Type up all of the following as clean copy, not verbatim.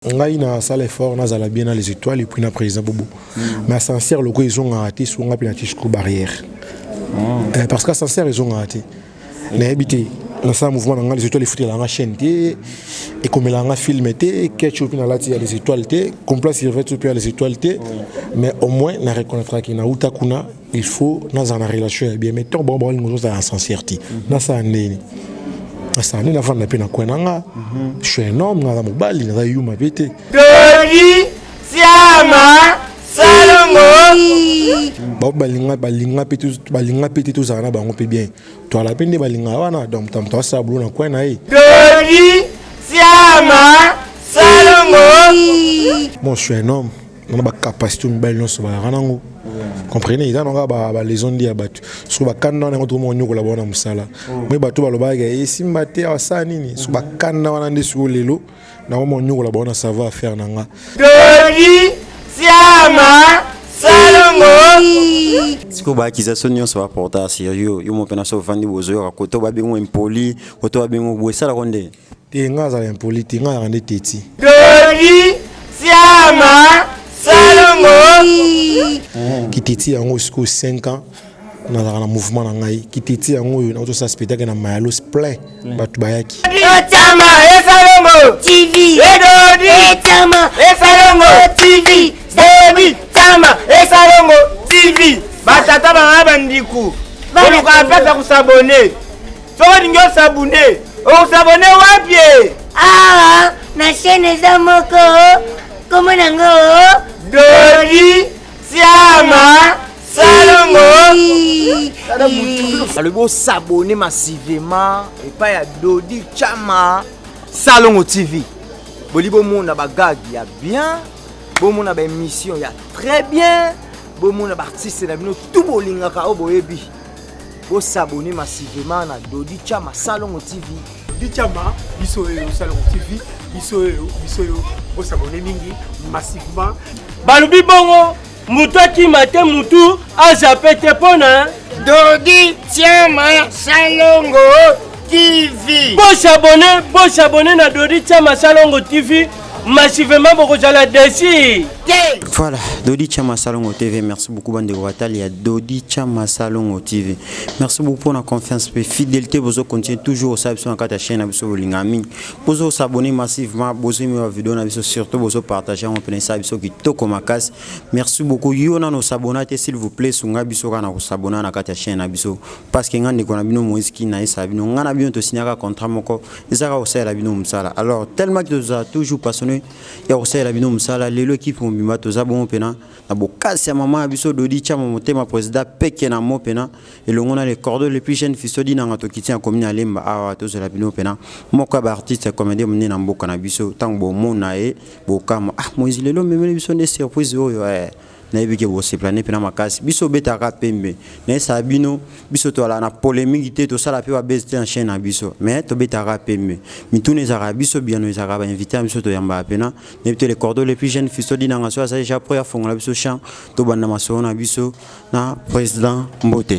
On a une salle fort, on a bien les étoiles et puis on a président Bobo. Mais à Sincère, le coup, ils ont raté sur une petite barrière. Parce qu'à Sincère, ils ont raté. Mais habité, dans ce mouvement, on a les étoiles, il faut la chaîne. Et comme il a un film, ketchup, il y a les étoiles, complace, il y a les étoiles. Mais au moins, on reconnaîtra qu'il y a une outakuna, il faut, dans une relation bien. Mais tant bon, on a un Sincère. Dans ça, ça n'est pas la peine à quoi je suis un homme dans mon bal, il a eu ma bête. Dodi Siama Salongo. Balinga petit tout ça, on peut bien. Toi la peine de balinga, wana donc toi ça boulot dans quoi naï. Dodi Siama Salongo. Moi je suis un homme, on a la capacité de belle non sur ranango. Comprenez, ils ont les zones qui abattu. Sur la canne, on a retrouvé mon niveau là-bas dans le sala. Mais bateau à l'obag et si maté à Sanini, sur la canne, on a des sous les lots. Dans mon niveau là-bas, on a savoir faire nanga. Dodi Siama Salongo. Si vous avez une sur porter sérieux, vous pouvez faire des choses. Vous pouvez faire impoli, vous pouvez faire ça la ronde. Tinga za impoli, tinga rende teti. Dodi Siama Salongo. Qui teti en haut jusqu'aux 5 ans dans le mouvement nangai. Qui teti en haut dans tout ça spectacle na mayalos plein. Batu bayaki. Chama et Salongo TV. Et Chama et Salongo TV. Dodi Chama et Salongo TV. Batata ba bandiku. Bali kwa pesa kusabone. Soko dingo sabone. O sabone wapi? Ah, na chaîne za moko. Comment nango? Dodi Siama Salongo. Le beau s'abonner massivement et pas à Dodi Chama Salongo TV. Bolibo mon a bagag il y a bien, bon mon a ba émission il y a très bien, bon mon a artiste na bino tout bolinga ka oboyebi. Beau s'abonner massivement na Dodi Chama Salongo TV. Dodi Chama biso Salongo TV, biso beau s'abonner mingi massivement. Balubi bongo mutu akimate mutu azapete pona Dodi Chama Salongo TV. Bo s'abonner na Dodi Chama Salongo TV massivement pour que la décide. Voilà, Dodi Chama Salongo TV, merci beaucoup bande Watal, il y a Dodi Chama Salongo TV. Merci beaucoup pour la confiance et fidélité, vous continuez toujours à sur la chaîne abiso lingami. Vous s'abonner massivement, vous aimer la vidéo abiso surtout vous partager en plein ça abiso qui toko makas. Merci beaucoup. Yo na nos abonnés s'il vous plaît sur abiso kana vous s'abonner na kata chaîne abiso parce que ngande kona bino moiski na isa bino ngana bino to signer contrat moko ezaka osala bino msala. Alors tellement que vous a toujours passionné ya osala bino msala lelo équipe mbima to bon pena na bokasi ya mama biso Dodi Chama motema président peke na mo pena et le ngona les cordeaux les plus jeunes fisodi na ngato kiti ya commune alemba awa to la bino pena moko ba artiste comédien mné na mboka na biso tango mona e bokama moizi lelo memele biso ne surprise oyo na yebike bo se planer pena makasi biso betaka pembe na sa bino biso to ala na polémique te to sala pe ba beste en chaîne na biso mais to betaka pembe mitune za biso bien no za ba invité biso to yamba pena na les cordeaux les plus jeunes fisodi na ngaso ça déjà pour ya fongola biso chant to banda maso na biso na président Mbote.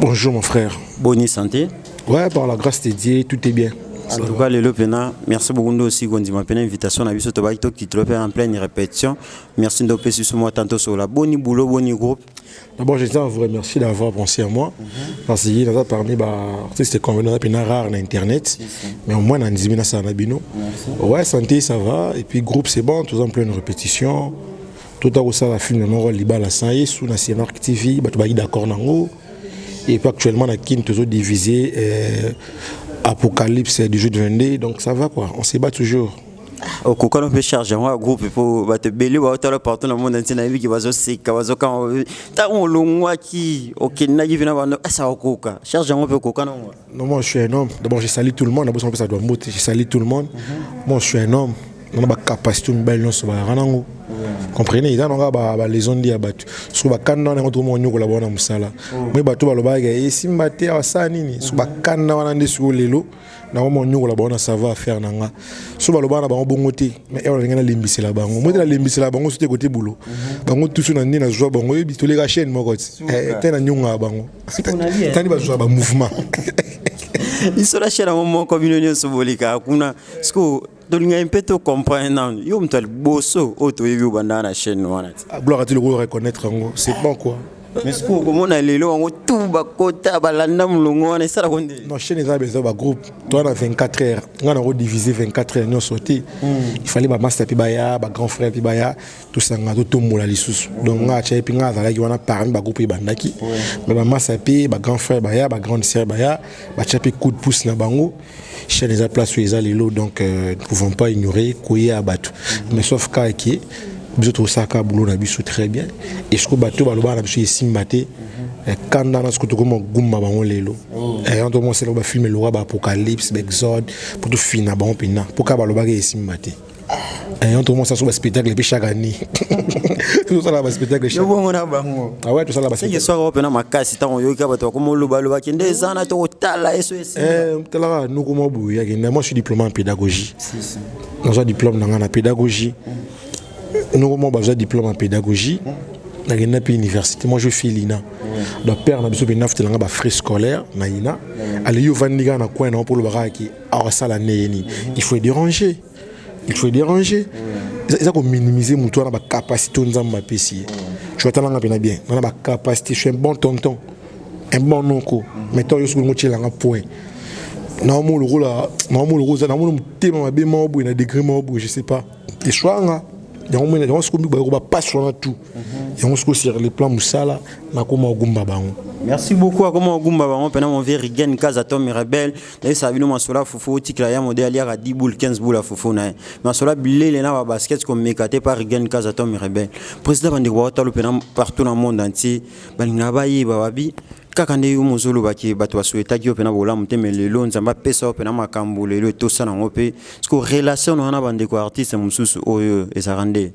Bonjour mon frère. Bonne santé. Ouais, par la grâce de Dieu, tout est bien. En tout cas, le pena, merci beaucoup aussi quand tu m'as fait l'invitation à Biso Tobaïto qui te fait en pleine répétition. Merci de passer sur moi tantôt sur la bonne boulot, bon groupe. D'abord, je tiens à vous remercier d'avoir pensé à moi. Parce qu'il y a parmi c'était convenu rare sur Internet. Mais au moins, on a dit que ça a bino. Ouais, santé, ça va. Et puis, groupe, c'est bon, tout en pleine répétition. Tout à ça, la film, on va liba la saïe, sous National TV, d'accord, nango. Et puis, actuellement, on a toujours divisé. Apocalypse du jeu de 22, donc ça va quoi, on se bat toujours. Au coup, quand on peut charger un groupe, il faut te béler, ou alors partout dans le monde entier, qui va se sécher, qui va se quand on l'a qui, ok, n'a pas vu ça au coca. Charger un peu coca non. Non, moi je suis un homme. D'abord, je salue tout le monde. D'abord, ça doit monter. Je salue tout le monde. Moi, je suis un homme. On a la capacité de belle non sur ranango. Comprenez, ils ont les zones qui abattu. Sur la canne, on a retrouvé mon niveau là-bas dans le sala. Mais bateau à l'obag et si maté à Sanini, sur la canne, on a des sous les lots. Dans mon niveau là-bas, on a savoir faire nanga. Sur le bas, on a bon côté. Mais on a rien à l'embisser là-bas. On a l'embisser là-bas, on a côté boulot. On a tout sur l'année, on a joué à bango. Et puis tous les chaînes, moi, t'es un nyonga à bango. T'as dit, jouer à mouvement. Ils sont lâchés dans mon communauté sur Bolika. Ce que tolinga impeto comprendre yo mtal bosso auto yebi banda na chaîne wana gloire à Dieu le reconnaître c'est bon quoi. mais ce qu'on comment lelo ngo tout bakota balanda mulongo wana sala konde non chaîne eza besoin ba groupe toi na 24 heures ngana ro diviser 24 heures nyo sauté il fallait ba master pi baya ba grand frère pi baya tout ça ngado to mola lisusu donc nga cha pi nga zala ki wana parmi ba groupe bandaki mais ba master pi ba grand frère baya ba grande sœur baya ba cha pi coup de pouce na bango chaîne eza place où eza lelo donc ne pouvons pas ignorer koya abatu mais sauf cas qui biso to saka boulot na biso très bien et ce que bateau baloba na biso esimbate quand dans ce que to comme gumba bango lelo et on doit montrer ba film le roi apocalypse exode pour tout finir bango pina pour ka baloba ke esimbate et on doit montrer ça spectacle pe chaque année tout ça là spectacle chaque yo ngona bango ah ouais tout ça là c'est que soit opena makasi tango yo ka bato comme loba kende zana to tala eso tala nous comme boya ke moi je suis diplômé en pédagogie si nous avons diplôme dans la pédagogie. Nous avons besoin de diplôme en pédagogie. Dans l'université, moi je fais l'INA. Donc père, nous avons besoin de frais scolaires. Il faut déranger. Il faut déranger. Il faut minimiser mon capacité de PC. Tu vas t'en bien. On a la capacité. Je suis un bon tonton, un bon oncle. Maintenant, je suis un point. Normalement, le rôle, je sais pas. Et choix, il y a pas sur tout. Il y a sur les plans Moussala, merci beaucoup à comment Gumba Bango, pendant mon verre Rigen Kazatom Rebelle. D'ailleurs, ça a vu nous Masola Foufou, Tiklaya modèle à 10 boules, 15 boules à Foufou. Masola Bilé, les nains à basket comme mécaté par Rigen Kazatom Rebelle. Président Bandiwata, le partout dans le monde entier. Balingabaye, Bababi. Kakande yu mozolo baki bato basueta ki opena bola muteme lelo nzamba pesa opena makambo lelo to sana ngope parce relation na bande ko artiste mususu oyo ezarande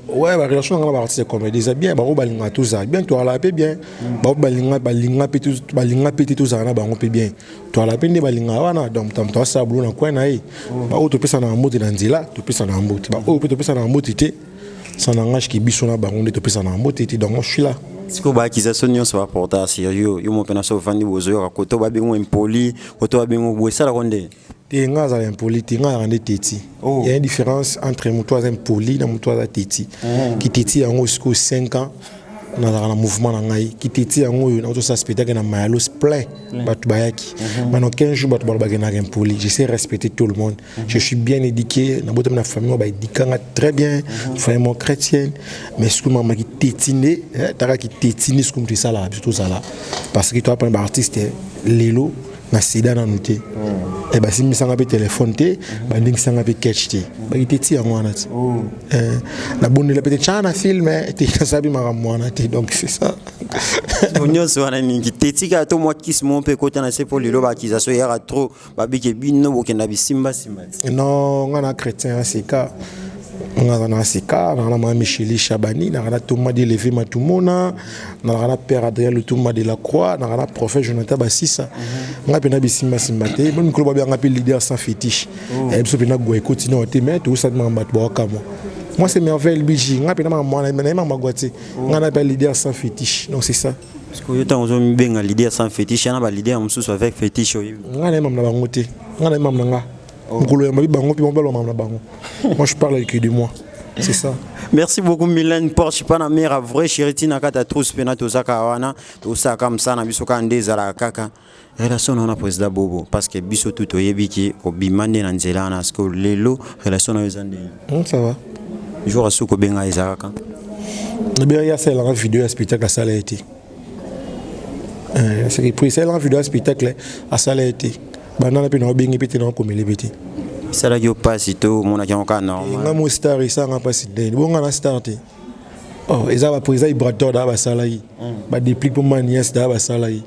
ouais la relation na ba artiste comme des bien ba balinga tout ça bien toi la paix bien ba balinga petit tout ça na ba ngope bien toi la paix ne balinga wana donc tam to ça bulu na kwa na yi ba o to pesa na mbote na nzila to pesa na mbote ba o to pesa na mbote te sana ngage ki biso na bango to pesa na mbote te donc moi je suis là. Si vous avez des choses qui sont sérieux, vous avez des choses qui sont sérieux, vous avez des impoli, vous avez des impoli. Il y a une différence entre les impoli et les tétis. Qui tétis en 5 ans, dans le mouvement, qui tétis en spectacle dans Mayalos plein. Maintenant 15 jours, je sais respecter tout le monde. Je suis bien éduqué, dans ma famille, je suis très bien, famille chrétienne. Mais ce que je suis tétiné, c'est comme ça là, parce que tu as un artiste, Lelo. Na sida na noté et ba simi sanga pe téléphone té ba nding sanga pe catch té ba iteti ya mwana té na bonne la peut-être chana film té sabi mara mwana té donc c'est ça onyo so wana ningi teti ka to moi kiss mon pe kota na se pour lelo ba kizaso ya trop ba bike bino bokenda bisimba simba non ngana chrétien c'est ka ngana sika ngana ma Micheli Chabani ngana Thomas de Levé Matumona ngana père Adrien le Thomas de la Croix ngana prophète Jonathan Bassissa ngana pena bisimba simbate bon ko ba ngapé leader sans fétiche et biso pena go continue à te mettre tout ça de mbat bo kamo moi c'est merveille biji ngana pena mwana na magwati ngana pena leader sans fétiche donc c'est ça parce que yota on zo benga leader sans fétiche na ba leader mususu avec fétiche ngana mam na bangote ngana mam na nga. Moi je parle avec de moi. C'est ça. Merci beaucoup Milan Porsche pana mera vrai chérie na kata tous pena to saka wana to saka msana bisoka ndeza la kaka relation na président Bobo parce que biso tout oyebiki obimande na nzela na sko lelo relation na ezande ça va jour asu ko benga ezaka bien il y a celle en vidéo à spectacle ça l'a été c'est que pour celle en vidéo à spectacle à ça l'a été banana pe na bengi pete na ko mele pete ça la yo passe to mon a ka normal nga mo star isa nga passe de bon nga na starté oh eza ba président Ibrator da ba sala yi ba déplique pour manias da ba sala yi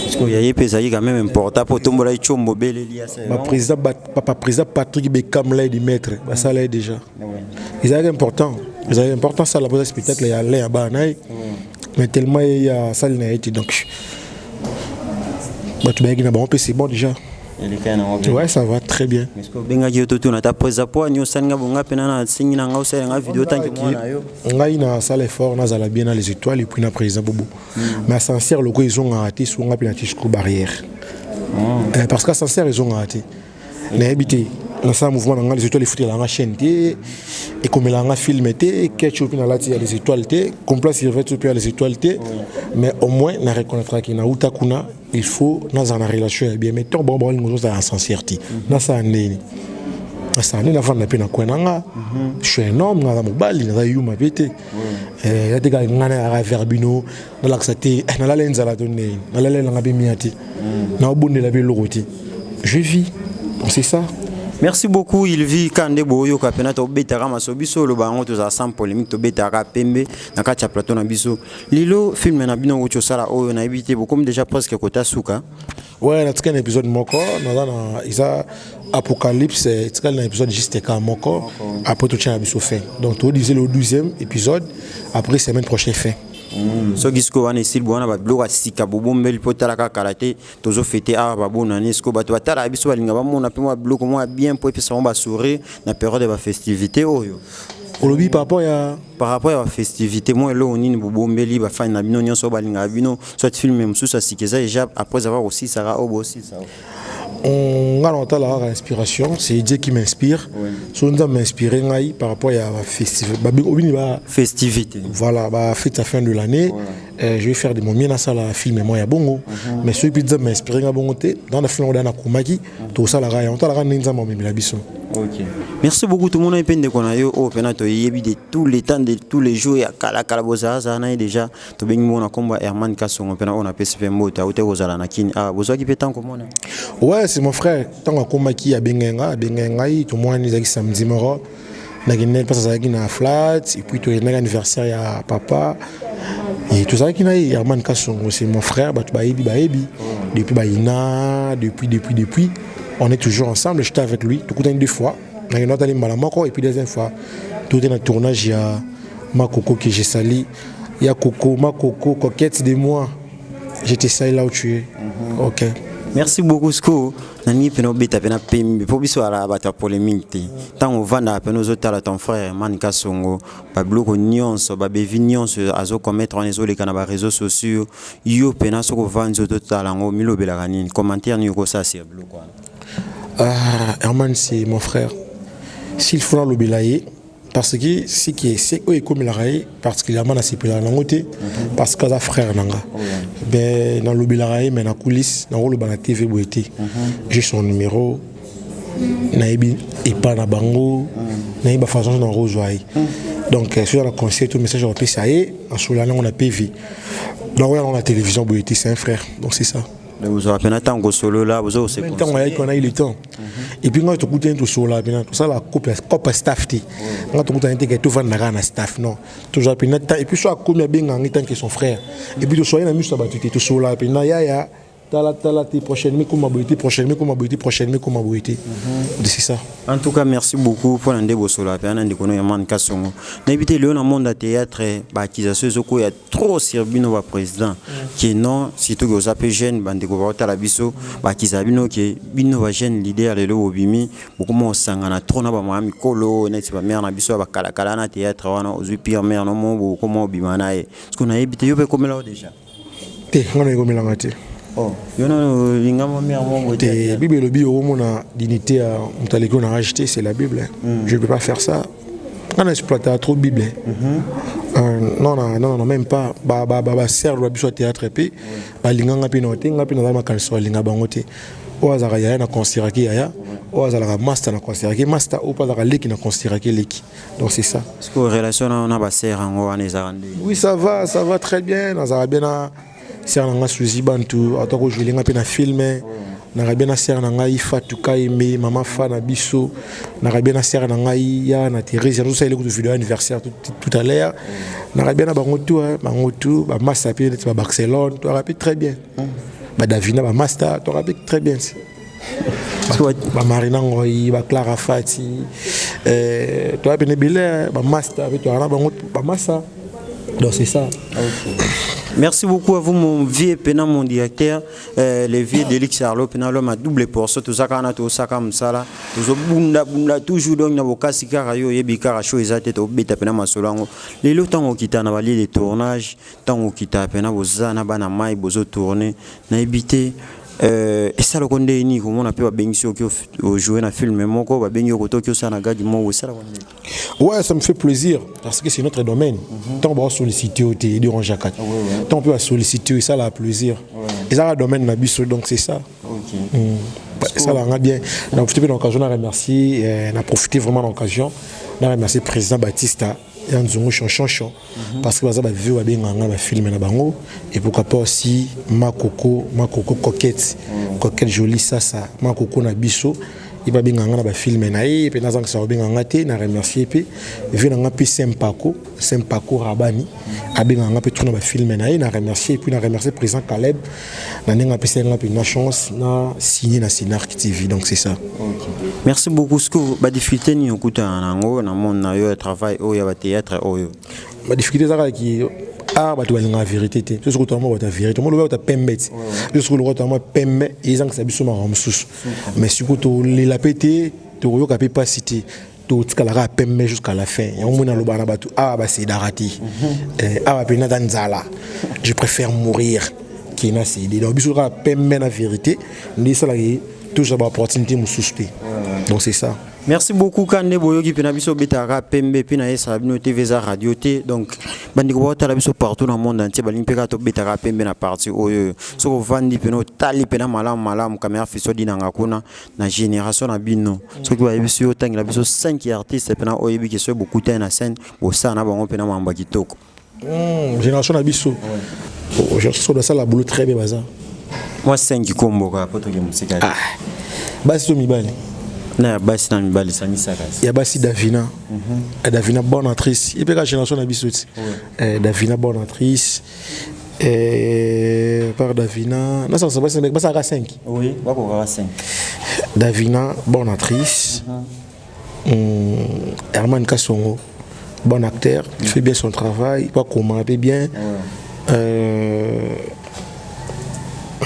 parce que y a pesa yi quand même important pour tombola chombo bele lia ça ba président papa président Patrick Bekam là di maître ba sala yi déjà ils are important ça la spectacle ya là ba na mais tellement il y a ça na été donc bah tu bagues na bon c'est bon déjà. Ouais, ça va très bien. Est-ce que benga yoto tu na ta pesa po nyo sanga bonga pena na singi na nga usere nga vidéo tanki mwana yo. Ngai na salle effort na zala bien dans les étoiles et puis na président Bobo. Mais sincère le ils ont raté sur nga pena tisco barrière. Parce que sincère ils ont raté. Na habité dans un mouvement dans les étoiles les foutre dans la chaîne et comme la film était ketchup dans la les étoiles complet sur les étoiles mais au moins na reconnaître qu'il na utakuna il faut dans une relation bien mais ton bon nous ça sincérité na ça ndeni ça n'est la fin de la peine à quoi je suis un homme dans mon bal il a eu ma vérité il y a des gars qui ont un verbino dans l'accepter dans la lens à la donner dans la lens à la bémiati dans le bon de la belle route je vis c'est ça. Merci beaucoup. Il vit quand des boyo kapena to betara masobiso le bango to za sans polémique to betara pembe na kacha plateau na biso lilo film na bino ucho sala oyo na éviter beaucoup déjà presque kota suka. Ouais, na tika un épisode moko na isa apocalypse tika un épisode juste ka moko après tout tient biso fin. Donc tu disais le 12e épisode après semaine prochaine fin. So gisko wana isil bwana ba bloga sika bobombeli potala ka karaté tozo fêter a ba bona nesko ba batala biso balinga ba mona pe moi bloco moi bien pour puis ça on va sourire na période de festivité oyo olobi par rapport à festivité moi lo onini bobombeli ba fan na bino nyonso balinga bino soit film même sous ça sikeza déjà après avoir aussi ça obo aussi ça on a la inspiration, c'est Dieu qui m'inspire. Si on a m'inspiré par rapport à la festivité. Voilà, fête à fin de l'année. Je vais faire des moments dans la film et moi il y a bongo. Mais ceux qui m'inspiré dans le film on a Kumaki, tout ça la rayon, on a la ninja moi même la bison. OK. Merci beaucoup tout le monde a peine de konayo au penato yebi de tous les temps de tous les jours ya kala boza za na déjà to bengi mona komba Herman Kasongo pena on a PCP mota ou te ozala na kini ah bozo ki petan ko mona. Ouais, c'est mon frère. Tant Kumaki a bengenga tout moi ni zaki samedi moro. Na gine passe ça na flat et puis tout un anniversaire ya papa. Et tout ça qui n'a Herman Kasongo c'est mon frère baebi depuis baina depuis on est toujours ensemble, j'étais avec lui tout le temps 2 fois. On a allé malamoko et puis deuxième fois tout est dans tournage il y a Makoko que j'ai sali, il y a Coco Makoko coquette de moi. J'étais sali là où tu es. OK. Merci beaucoup Sko. Nani peno beta pena pembe po biso ala bata polémique. Tant on vanda peno zotala ton frère Manika Songo, ba bloko nyonso ba bevi nyonso azo commettre en ezole kana ba réseaux sociaux. Yo pena soko vanzo totala ngo milobela kanini. Commentaire ni ko ça c'est bloko. Herman c'est mon frère. S'il faut le belayer parce que c'est comme il a raillé particulièrement dans ces pays là parce que ça frère nanga ben dans le belayer mais dans coulisses dans le bana TV boité j'ai son numéro naibi et pas na bango naiba façon dans rejoindre donc sur la conseil tout message on peut ça y en sous là on a PV donc on a la télévision boité c'est un frère donc c'est ça. Vous avez un temps solo là, vous avez un temps qu'on a eu le temps. Et puis, quand tu écoutes tout solo là, tout ça, la coupe staff. Quand tu écoutes tout vendre la staff, non. Toujours et puis, soit comme il y a bien que son frère. Et puis, tu sois un ami, tu solo là, puis, ya. Tala prochainement comme abouti c'est ça. En tout cas merci beaucoup pour l'ande bosola pe anande kono Herman Kasongo na éviter le monde théâtre baptisation zoko ya trop sirbino ba président qui non surtout que zape jeune bande ko ba tala biso baptisa bino ke bino ba jeune leader le obimi beaucoup mo sangana trop na ba mami kolo na ba mère na biso ba kala na théâtre wana ozu pire mère no mo comment obimana e ce qu'on a évité yo pe comme là déjà te on a comme là ngate. Oh, la Bible le bio mon dignité à on a racheté c'est la Bible. Je ne peux pas faire ça. On a exploité trop de Bible. Non même pas sert le biso théâtre pe ba linganga pe noté ngapi na ma kanso linga bangote. O azara ya na considérer ki ya o azara master na considérer ki master o pas azara leki na considérer ki leki. Donc c'est ça. Est-ce que relation on a ba sert en anezarande? Oui, ça va très bien. Azara bien ser nanga suzi bantu atako jouer nga pe na filmer na rabena ser nanga ifatu kaime mama fa na biso na rabena ser nanga ya na Thérèse nous ça il est vidéo anniversaire tout à l'heure na rabena bangotu ba massa pe ba Barcelone tu rappelles très bien ba Davina ba master tu rappelles très bien ba Marina Ngoyi ba Clara Fati tu rappelles bien ba master avec toi na bangotu ba massa donc c'est ça. Okay. Merci beaucoup à vous mon vieux pénal mon directeur les vieux Delix Arlo pénal l'homme à double portion tout ça kana tout ça comme ça là tout bunda toujours donc na bokasi kara yo yebi kara show ezate to beta pénal masolango les lotang okita na bali de tournage tant okita pénal bozana bana mai bozo tourner na ebité Et ça le condé ni comment on a pu bengi au jouer un film mais moko ba bengi au tokyo ça na gadi mo ça ouais, ça me fait plaisir parce que c'est notre domaine. Tant on va solliciter au té durant Jacat. Tant on peut solliciter ça la plaisir. Et ça le domaine na biso donc c'est ça. OK. Ça l'a bien. On a profité de l'occasion de remercier, on a profité vraiment de l'occasion de remercier le président Batista et Nzungu Chonchon parce que ça va vivre bien dans le film na bango et pourquoi pas aussi Makoko coquette jolie ça Makoko na biso il va bien dans le film na et puis nazang ça va bien ngate na remercier puis vu na ngapi Sempako Rabani a bien ngapi tout na film na et na remercier puis na remercier président Caleb na ngapi c'est ngapi na chance na signé na Sinark TV donc c'est ça. OK. Merci beaucoup ce que ba difficulté ni okuta nango na monde na yo travail o ya ba théâtre o yo. Ma difficulté ça qui ah bah tu vas la vérité té ce que toi moi ta vérité moi le ta pembet ce que le toi moi pembet ils ont que ça biso ma ramsus mais si tu la pété tu yo capacité tout ce qu'elle a pembet jusqu'à la fin et on mona lo bana batu ah bah c'est darati ah bah pena danzala je préfère mourir qui n'a c'est donc biso la pembet la vérité ni ça là toujours ba opportunité mu suspect donc c'est ça. Merci beaucoup Kande Boyoki pena biso betara pembe pena esa bino TV za radio T donc bandiko bota la biso partout dans le monde entier balimpeka to betara pembe na partie oyo soko vandi pena tali pena malam caméra fiso dinanga kuna na génération na bino soko ba biso tangi la biso 5 artistes pena oyebi ke so beaucoup ta na scène bo ça na bango pena mamba kitoko génération na biso je suis de ça la boulot très bien bazar moi 5 kombo ka poto ke musika basi to mibali na basi na mibali sami sakas ya basi Davina Davina bonne actrice et puis la génération na biso Davina bonne actrice par Davina na ça va 5 oui bako ka 5 Davina bonne actrice Herman Kassongo bon acteur il fait bien son travail pas comment bien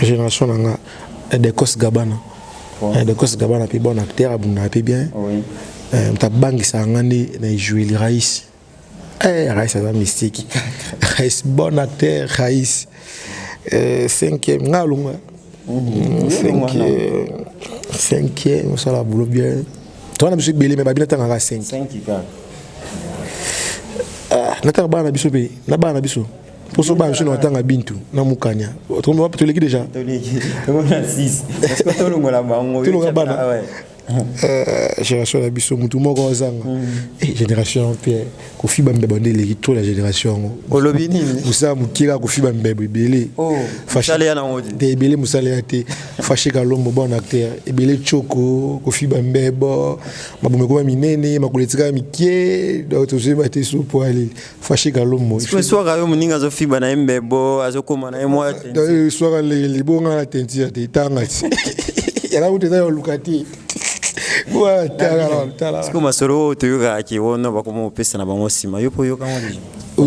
génération nanga de Kos Gabana de Kos Gabana puis bon acteur abuna peu bien ta bangi ça ngani na jouer le Raïs Raïs c'est mystique Raïs bon acteur Raïs 5e ngalunga 5e ça la boulot bien toi na musique belé mais babina tanga 5 nata bana biso be na bana biso pour so ba biso na tanga bintu na mukanya to mo to leki déjà to leki to na 6 parce que to longola bango to longola bana génération la biso mutu moko zanga génération Pierre kofi bambe bande leki to la génération olobi nini musa mukira kofi bambe belé fashale ya na ngodi de belé musale ate fashi kalombo bon acteur ebele choko kofi bambe bo mabume ko minene makuletika mikie do to se bate so po aller fashi kalombo ce soir ayo muninga zo fiba na mbebo azokoma na moi do soir les bonga la tentir de tanga yala uteta yo lukati ouais tala c'est comme soro to yoga ki wona ba ko pesa na bango sima yopo yoka ngodi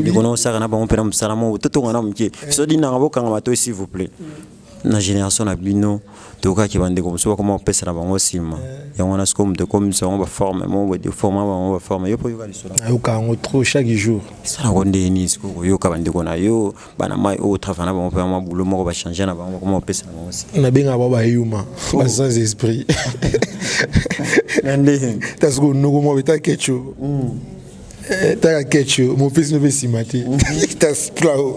ndikono saka na bango pena msalamo toto ngana mke so dina ngaboka ngamato s'il vous plaît na génération na bino toka ki bande comme so comment pesa na bango sima ya ngona sko mte comme ça on va former mo de former on va former yopo yoka lisolo yoka ngo trop chaque jour ça ngonde ni sko yoka bande kona yo bana mai au travail na bango pe ma boulot mo ba changer na bango comment pesa na bango sima na benga baba yuma ba sans esprit nande tasko nugo mo beta kecho ta kecho mon fils ne veut s'y mater tas plao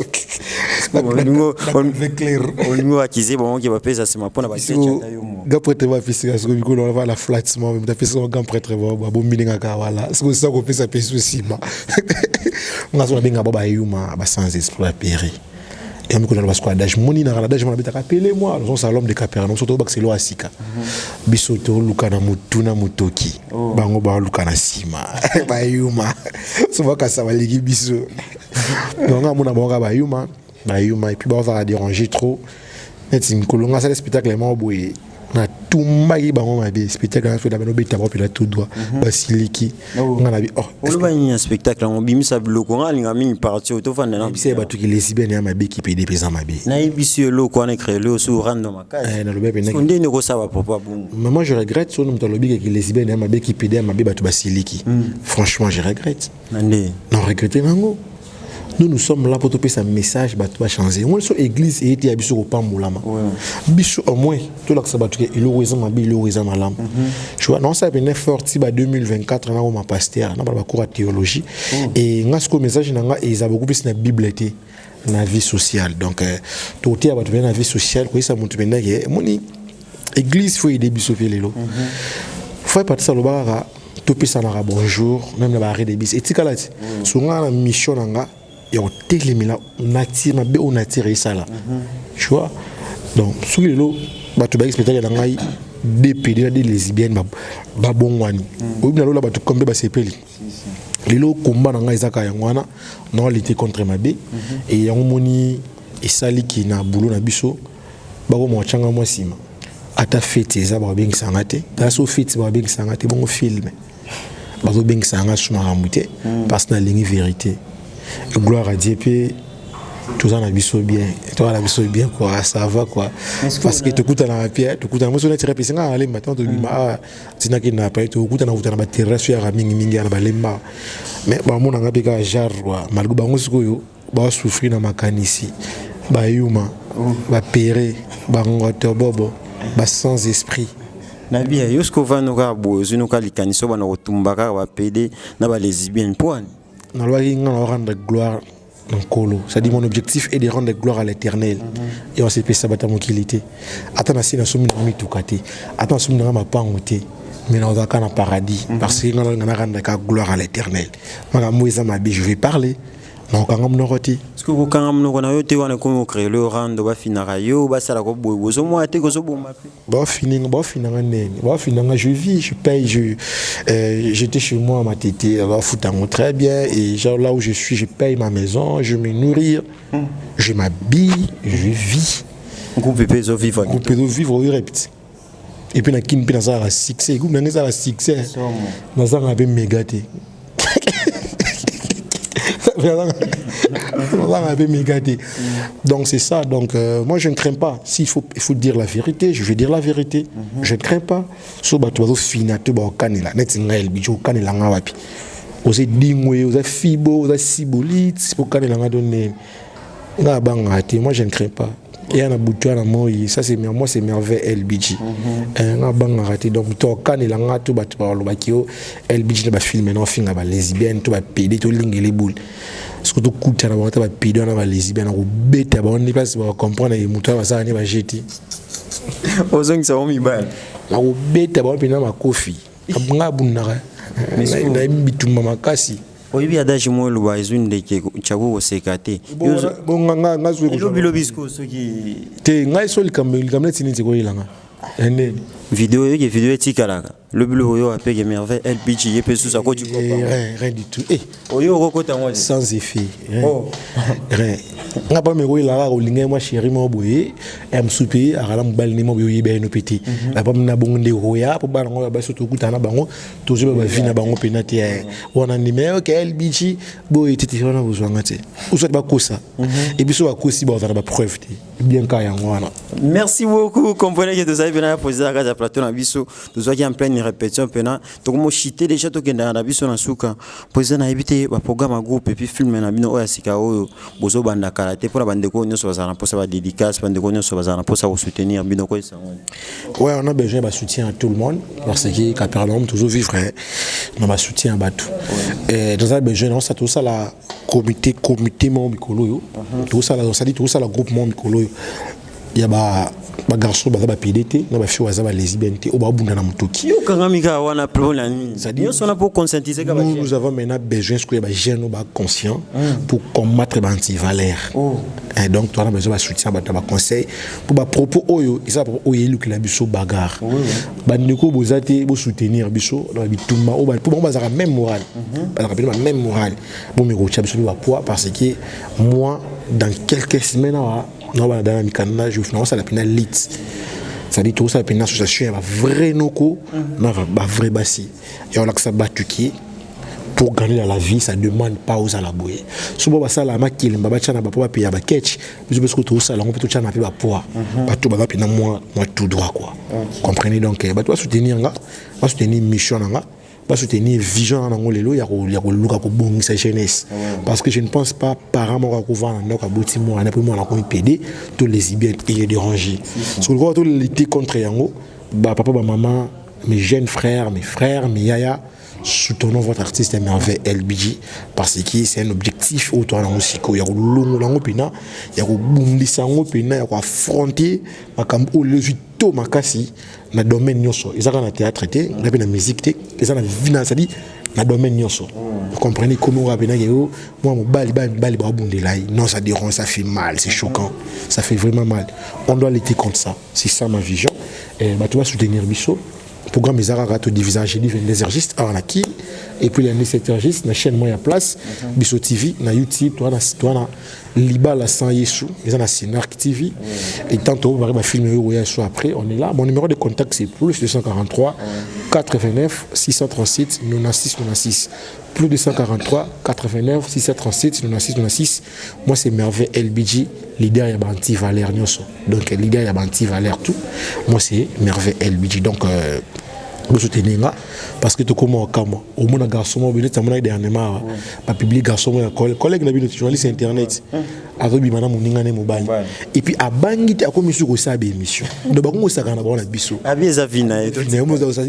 on akize bon qui va pesa sima pona ba kecho ta yo mo ga prêtre va fils gasko biko on va la flat mo ta fils on ga prêtre va bo mininga ka wala c'est ça ko pesa peso sima ngaso na benga baba yuma ba sans esprit péri et on me connaît parce que d'âge moni na d'âge mon habite appelé moi nous sommes l'homme de Capernaum nous sommes au Baxelo Asika bisoto lukana mutuna mutoki bango ba lukana sima ba yuma so va ka ça va ligi biso donc amuna bonga ba yuma et puis ba va déranger trop net une kolonga ça le spectacle est boye na tumba bango mabe spectacle na fait la beta ba pela tout droit basiliki ngana bi le ba ni spectacle on bimisa bloko ngalinga mingi parti to fanda na bise ba to ki lesbienne ya mabe ki pede pesa mabe na ibisi lo ko na créer le sur rando makasi na lobe pena on dit ne ko ça va papa bon mais moi je regrette son nom to lobi ki lesbienne ya mabe ki pede mabe ba to basiliki franchement je regrette nande non regretter nango nous sommes là pour te passer un message, bah tu vas changer. On est sur l'église et il y a biso au pamboulama. Biso au moins tout là que ça va tu il le raison ma bi le raison ma lam. Tu vois non ça bien fort si bah 2024 on a ma pasteur, on a ba cours de théologie et ngasko message nanga et ils a beaucoup plus na Bible été na vie sociale. Donc tout est à battre na vie sociale quoi ça monte maintenant que moni église faut aider biso fait lelo. Faut pas ça le bara tout peut ça na bonjour même la barre des bis et tikalati souvent la mission nanga et on télémila nature ma be on attire ça là tu vois donc sur le lot ba tu ba spectacle na ngai DPD des lesbiennes ba bongwani ou bien là ba tu kombe ba sepeli lelo combat na ngai zaka yangwana non lutter contre ma be et yangomoni et sali ki na boulot na biso ba ko mo changa mo sima ata fete za ba bengi sangate ta so fete ba bengi sangate bon film ba zo bengi sanga suma ramute parce que na ligne vérité. Gloire à Dieu, puis tout ça, on a vu ça bien. Toi, on a vu ça bien, quoi. Ça va, quoi. Parce que tu écoutes dans la pierre, tu écoutes dans la pierre, tu écoutes dans la pierre, tu écoutes dans la pierre, tu écoutes dans la terre, tu écoutes dans la pierre. Mais bon, on a vu que j'ai malgré que on a souffert dans ma canne ici. Bah, yuma, bah, péré, bah, on bobo, bah, sans esprit. Nabi, est-ce qu'on va nous raboter, nous calicanisser, on va nous retomber, on va péder, on va les bien point. On va rendre gloire en colo. C'est-à-dire mon objectif est de rendre gloire à l'Éternel. Et on s'est fait ça battre mon qualité. Attends, si nous sommes mis tout côté. Attends, si nous n'avons pas honté. Mais nous avons un paradis. Parce que nous avons rendre gloire à l'Éternel. Je vais parler. Non, quand on a été. Est-ce que vous quand on a été on a comme créé le rang de Bafinarayo, Basala Kobo, vous au moins été que ce bon m'appeler. Je vis, je paye, j'étais chez moi à ma tétée, très bien et genre là où je suis, je paye ma maison, je me nourris, je m'habille, je vis. Vous pouvez vivre. Vous pouvez vivre, oui, répète. Et puis, on a ça à succès. Vous avez ça à succès. Nous avons un mégaté. Donc c'est ça. Donc moi je ne crains pas. S'il faut dire la vérité, je vais dire la vérité. Je ne crains pas. So ba tu vas finir tu vas kanela. Net ngael bi jo kanela ngawapi. Oze dingwe, oze fibo, oze sibolite, pour kanela ngadonné. Na banga te. Moi je ne crains pas. Et on a bouté à moi, ça c'est moi c'est merveille LBG. On a bang raté donc toi quand il a ngatu bat par le bakio LBG va filmer non film va lesbienne tu vas péder tu lingue les boules. Ce que tu coûtes à la vente va péder on va lesbienne on bête à bon place va comprendre et muta va ça va jeter. Ozong ça on mi bal. La bête à bon pina ma coffee. Abanga bunara. Mais na imbitu mama kasi. Oui, adage moi le baizune de chago osekate. Bon nga zwe ko. Lo bisko soki te ngai so likamle tini te ko ilanga. Ene vidéo etikala. Le bilo yo apeke merveille LPG yepe sous sa ko tu comprends. Rien du tout. Oyo kokota moi sans effet. Rien. Nga pas me ko ilanga ko linga moi chéri mo boye em souper akala mbal ni mo boye be no petit. La pas na bonde roya pour ba ngo ba soto kutana bango toujours ba vina bango penati wana numéro que LBG boye titi wana besoin ngate. Ou soit ba kosa. Et puis so ba kosi ba za ba preuve bien ka yango wana. Merci beaucoup. Comprenez que vous avez bien posé la case à plateau na biso. Nous sommes en pleine répétition pena. Donc mo chité déjà to kenda na biso na suka. Posé na éviter ba programme groupe et puis film na bino oya sika oyo bozo banda karaté pour la bande ko nyoso bazana pour ça ba dédicace bande ko nyoso bazana pour ça soutenir bino ko ça. Ouais, on a besoin de soutien à tout le monde parce que Capernaum toujours vivre on a soutien à tout. Et dans un besoin on ça tout ça la comité membre mikolo tout ça là ça dit tout ça la groupe membre mikolo il y a ba garçon ba PDT na ba fille ba lesbienne au ba bunda na mutoki yo kanga mika wana plan ni ça dit on a pour conscientiser ka ba nous avons maintenant besoin que ba jeunes ba conscient pour combattre ba anti-valeur et donc toi on a besoin de soutien ba conseil pour ba propos oyo ça pour oyo lu que la biso bagarre ba ndeko bozate bo soutenir biso na bitumba o ba pour ba za même morale ba rappeler ma même morale bon mi ko biso ba poids parce que moi dans quelques semaines non dans la mikana je finance la pena lit ça dit tout ça la pena association va vrai noko na va vrai bassi et on a que ça batuki pour gagner dans la vie ça demande pas aux à la boyer souvent ba ça la makile ba chana ba pa payer ba ketch parce que tout ça là on peut tout chana pa poids ba tout ba moi tout droit quoi comprenez donc ba toi soutenir nga ba soutenir mission nga pas soutenir vision dans le lot il y a luka ko bongisa jeunesse parce que je ne pense pas parents mo ko vendre donc à botimo na pour moi na ko PD tous les bien et déranger sur le tout lutter contre yango bah papa ba maman mes jeunes frères mes yaya soutenons votre artiste Merveille LBG parce que c'est un objectif autour de la musique. Il y a un pina, il y a un pina, il y a affronter makambo le vito makasi na domaine nyoso. Ils ont un théâtre, ils ont la musique, ils ont la vie na sadi na domaine nyoso. Vous comprenez comment on va bien moi mon bali brabundelai non ça dérange, ça fait mal, c'est choquant, ça fait vraiment mal. On doit lutter contre ça. C'est ça ma vision. Et bah tu vas soutenir Bisso. Programme Izara Rato divisage et les ergistes à Anaki et puis les ergistes na chaîne moya place Bisso TV na YouTube toi na Liba la sans Yesu ils ont na Synark TV et tantôt on va filmer où après on est là mon numéro de contact c'est plus 243 89 637 96 96 plus 243 89 637 96 96 moi c'est Merveille LBG leader ya Banti Valère Nyoso donc leader ya Banti Valère tout moi c'est Merveille LBG donc vous soutenez parce que tout comme au moins un garçon mobile tu as dernièrement pas publié garçon collègue na bino journaliste internet avec bimana moninga ne mobile et puis a bangi ta comme sur ça be émission de ba ko saka na ba na biso abi za vina et ne mo za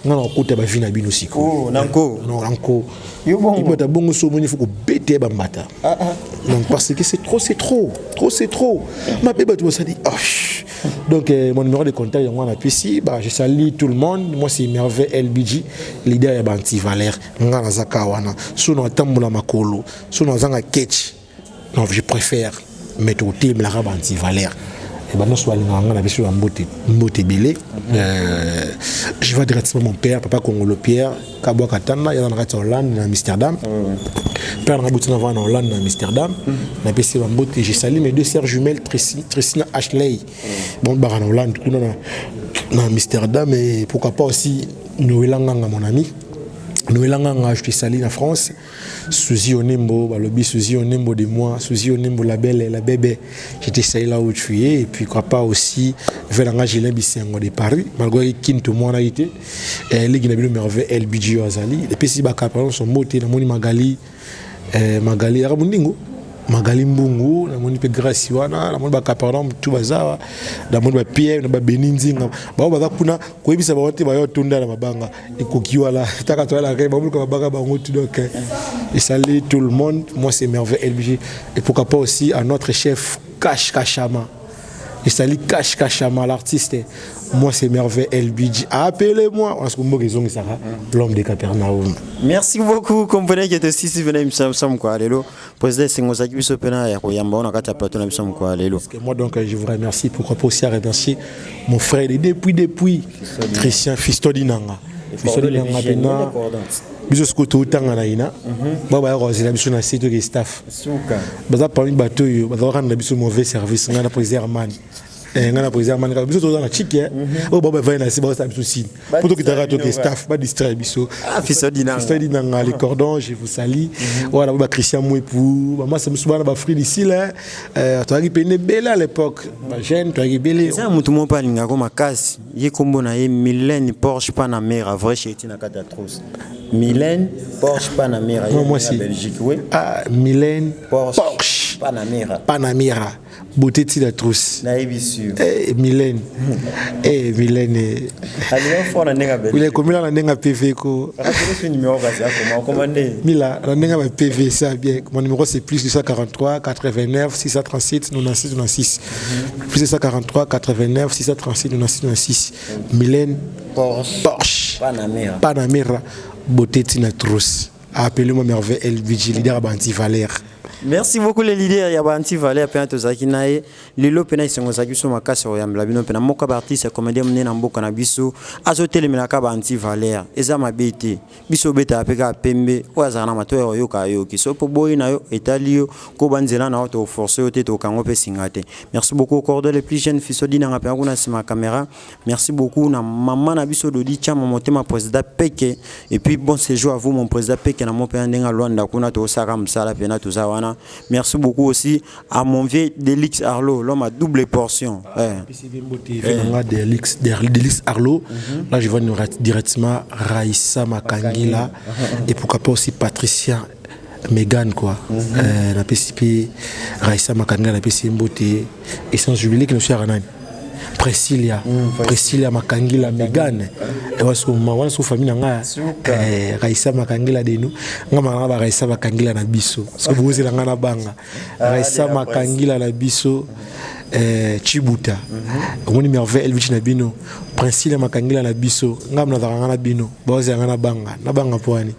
ngana ko ta ba vina bino siko oh nanko yo bon il ta bongo so moni faut ko bete ba mbata donc parce que c'est trop ma bébé tu ça dit donc mon numéro de contact est en ici bah je salue tout le monde moi c'est Merveille LBG leader ya Banti Valère ngana zakawana sono tambula makolo sono zanga ketch non je préfère mettre au team la Banti Valère et ben non soit ngana biso mbote belé je vais directement mon père papa Congolo Pierre Kabwa Katana il y a dans Hollande dans Amsterdam père na boutina va en Hollande dans Amsterdam na pesi mbote je salue mes deux sœurs jumelles Tristina Ashley bon bah en Hollande dans Amsterdam et pourquoi pas aussi Noélanga mon ami Noélanga je te salue en France Suzy Onembo balobi Suzy Onembo de moi Suzy Onembo la belle la bébé je te salue là où tu es et puis pourquoi pas aussi Velanga Gilin Bisengo de Paris malgré Kinto moi na été et les Guinéens Merveille LBG Azali et puis si ba capron son moté na moni Magali Arabundingo Magali Mbungu na moni pe grâce wana na moni ba capron tout bazawa na moni ba Pierre na ba Beninzinga ba kuna ko yebisa ba wote ba yo tunda na mabanga ekokiwa la taka to la reba ba mabanga ba ngotu donc et salut tout le monde moi c'est Merveille LBG et pourquoi pas aussi à notre chef Cash Kachama et salut Cash Kachama l'artiste moi c'est Merveille LBG appelez-moi parce que moi raison ça l'homme de Capernaum. Merci beaucoup comprenez que aussi si venez me quoi lelo président Sengozaki biso pena ya koyamba on akata plateau na biso quoi lelo parce que moi donc je vous remercie pourquoi pas aussi à remercier mon frère depuis Christian Fistodinanga pena biso skoto tanga na ina baba ya rozela biso na site de staff baza parmi bato yo baza rendre biso mauvais service ngana président man ngana président man biso to na chiki o baba va na siba ça biso signe pour que tu to staff pas distraire biso Fistodinanga les cordons je vous salue voilà baba Christian Mouepou maman c'est biso bana ba frère ici là tu as peine belle à l'époque ba jeune tu as belle ça mutu mo pa linga ko makasi ye kombo na ye Mylène Porsche Panamera vrai chez tina catastrophe Mylène Porsche Panamera moi c'est Belgique oui Mylène Porsche Panamera beauté de la trousse naïbisu Mylène Mylène alors faut na nenga Belgique il est comme là na nenga PV ko rappelez numéro kasi comment commander Mila na nenga PV ça bien mon numéro c'est plus 243 89 637 96 96 plus 243 89 637 96 96 Mylène Porsche Panamera beauté de la trousse appelez-moi Merveille LBG leader à Banti Valère. Merci beaucoup les leaders ya Banti Valère pena to zaki nae lelo pena isengo zaki so makasa ya mlabino pena moka artiste comédien mnena mboka na biso azotelemela ka Banti Valère eza mabete biso beta apeka pembe oza na matoyo yoka yoki so po boy na yo etalio ko banzela na auto forcer ote to kango pe singate. Merci beaucoup cordon les plus jeunes Fisodina ngapena kuna sima caméra. Merci beaucoup na maman na biso Dodi Chama motema président Peke et puis bon séjour à vous mon président Peke na mo pena ndenga Luanda kuna to saka msala pena to za wana. Merci beaucoup aussi à mon vieux Delix Arlo, l'homme à double portion. Delix Arlo, là je vois directement Raissa Makangila et pourquoi pas aussi Patricia Megan quoi. La PCP Raissa Makangila, la PCP Mbote et sans oublier que nous sommes à Priscilla Makangila Megan et wana so famille nga Raissa Makangila de nous ngama ba Raissa Makangila na biso parce que vous êtes nga na banga Raissa Makangila na biso Chibuta omoni merveille elvich na bino Priscilla Makangila na biso ngam na nga na bino boze nga na banga poani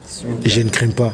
je ne crains pas.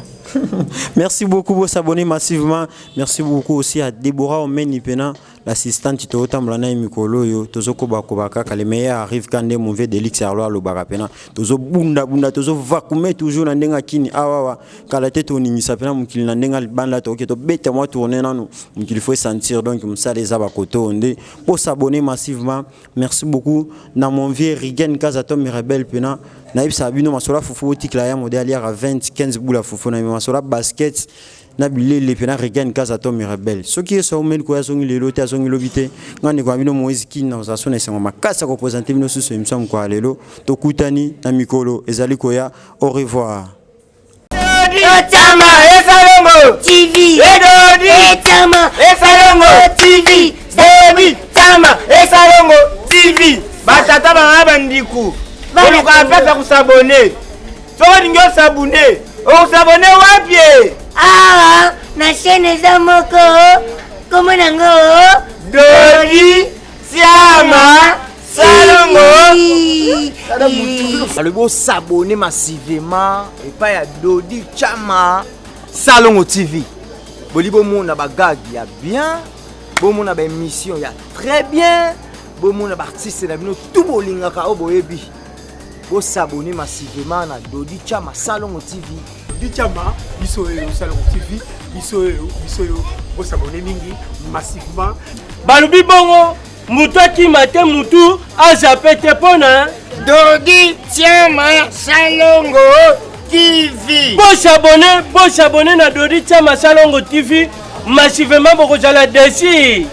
Merci beaucoup pour s'abonner massivement. Merci beaucoup aussi à Deborah Omenipena, l'assistante Toyota Mlana Mikolo yo. Tozo Kobaka, les meilleurs arrivent quand des mauvais délits à l'eau barapena. Tozo bunda, tozo vacuumer toujours dans denga kini. Awawa, quand la tête on initie pena mukil na denga banda toke to bête moi tourner na nous. Mukil faut sentir donc comme ça les abakoto onde. Pour s'abonner massivement. Merci beaucoup. Dans mon vieux Rigen Kazato Mirabel pena. Naïb Sabino masola foufou tiklaya modèle à 20-15 boules à foufou na masola basket nabile les pena Rigen Kazato Mirabel. Ce qui est ça au même quoi son les lotés son lobité ngane kwa bino Moïse qui na za sone sengo makasa ko présenter bino sur ce émission kwa lelo to kutani na mikolo ezali koya au revoir. Chama Esalongo TV Edodi Chama Esalongo TV Debi Chama Esalongo TV batata bandiku Vous pouvez vous abonner. Vous s'abonner. Vous s'abonner wapi? Ah, na chaîne za moko. Comment nango? Dodi Chama Salongo. Le beau s'abonner massivement et pas ya Dodi Chama Salongo TV. Bolibo mona bagag ya bien. Bo mona ba émission ya très bien. Bo mona ba artiste na bino tout bolinga ka oboyebi. Vous s'abonner massivement à Dodi Chama Salongo TV. Dodi Chama, biso Salongo TV, biso vous s'abonner mingi massivement. Balubi bongo, mutu ki mate mutu azapete pona. Dodi Chama Salongo TV. Bon s'abonner na Dodi Chama Salongo TV massivement pour que j'aille dessus.